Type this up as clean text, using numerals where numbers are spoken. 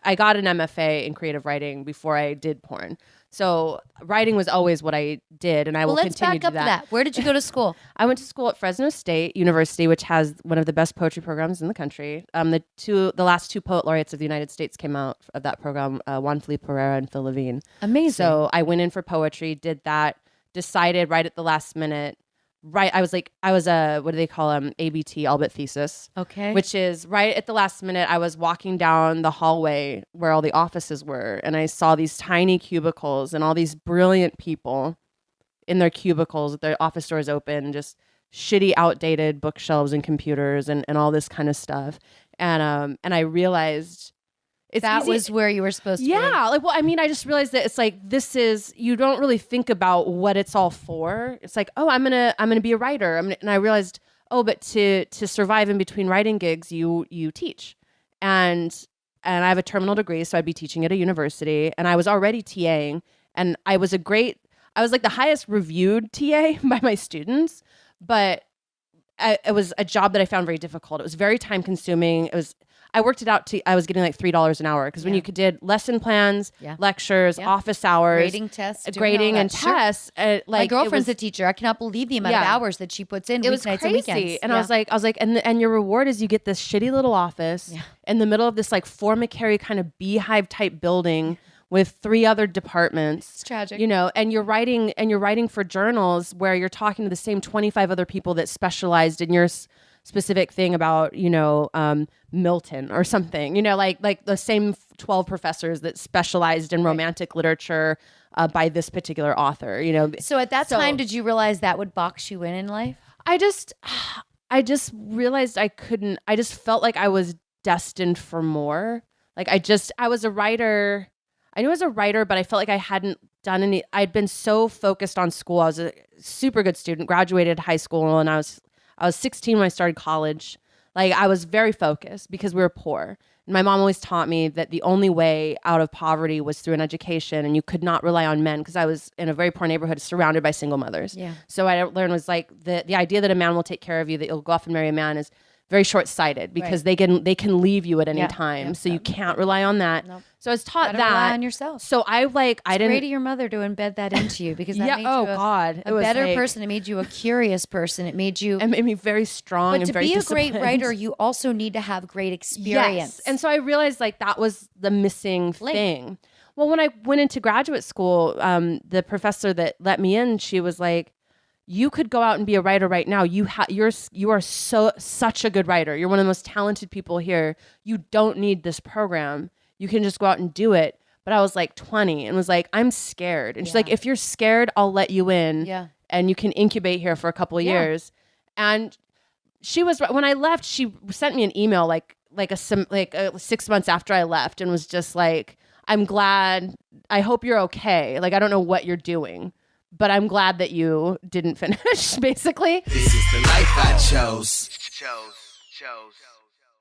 I got an MFA in creative writing before I did porn. So writing was always what I did, and I will continue to do that. Let's back up to that. Where did you go to school? I went to school at Fresno State University, which has one of the best poetry programs in the country. The last two poet laureates of the United States came out of that program, Juan Felipe Herrera and Phil Levine. Amazing. So I went in for poetry, did that, decided right at the last minute. Right, I was what do they call them? ABT, all but thesis. Okay. Which is right at the last minute. I was walking down the hallway where all the offices were, and I saw these tiny cubicles and all these brilliant people in their cubicles with their office doors open, just shitty, outdated bookshelves and computers and all this kind of stuff. And I realized that was where you were supposed to be. Yeah. Like, well, I mean, I just realized that it's like, you don't really think about what it's all for. It's like, oh, I'm going to be a writer. And I realized, oh, but to survive in between writing gigs, you teach. And I have a terminal degree, so I'd be teaching at a university, and I was already TAing, and I was like the highest reviewed TA by my students, but it was a job that I found very difficult. It was very time consuming. I worked it out I was getting like $3 an hour because when you did lesson plans, lectures, office hours, grading tests, and tests. My girlfriend's a teacher. I cannot believe the amount of hours that she puts in. It was crazy. And weekends. And I was like, and your reward is you get this shitty little office in the middle of this like formicary kind of beehive type building with 3 other departments. It's tragic. And you're writing for journals where you're talking to the same 25 other people that specialized in your specific thing about, Milton or something, like the same 12 professors that specialized in romantic literature by this particular author, So at that time, did you realize that would box you in life? I just realized I couldn't. I just felt like I was destined for more. Like I was a writer. I knew I was a writer, but I felt like I hadn't done any. I'd been so focused on school. I was a super good student, graduated high school, and I was 16 when I started college. Like I was very focused because we were poor. And my mom always taught me that the only way out of poverty was through an education, and you could not rely on men, because I was in a very poor neighborhood surrounded by single mothers. Yeah. So what I learned was like the idea that a man will take care of you, that you'll go off and marry a man, is very short-sighted, because they can leave you at any time. So you can't rely on that. Nope. So I was taught that. Rely on yourself. So I didn't. Great of your mother to embed that into you, because that made you a better person. It made you a curious person. It made me very strong. But and very disciplined. But to be a great writer, you also need to have great experience. Yes. And so I realized like that was the missing thing. Well, when I went into graduate school, the professor that let me in, she was like, you could go out and be a writer right now. You are such a good writer. You're one of the most talented people here. You don't need this program. You can just go out and do it. But I was like 20 and was like, I'm scared. And she's like, if you're scared, I'll let you in. Yeah. And you can incubate here for a couple of years. And when I left, she sent me an email like 6 months after I left, and was just like, I'm glad. I hope you're okay. Like, I don't know what you're doing, but I'm glad that you didn't finish, basically. This is the life I chose.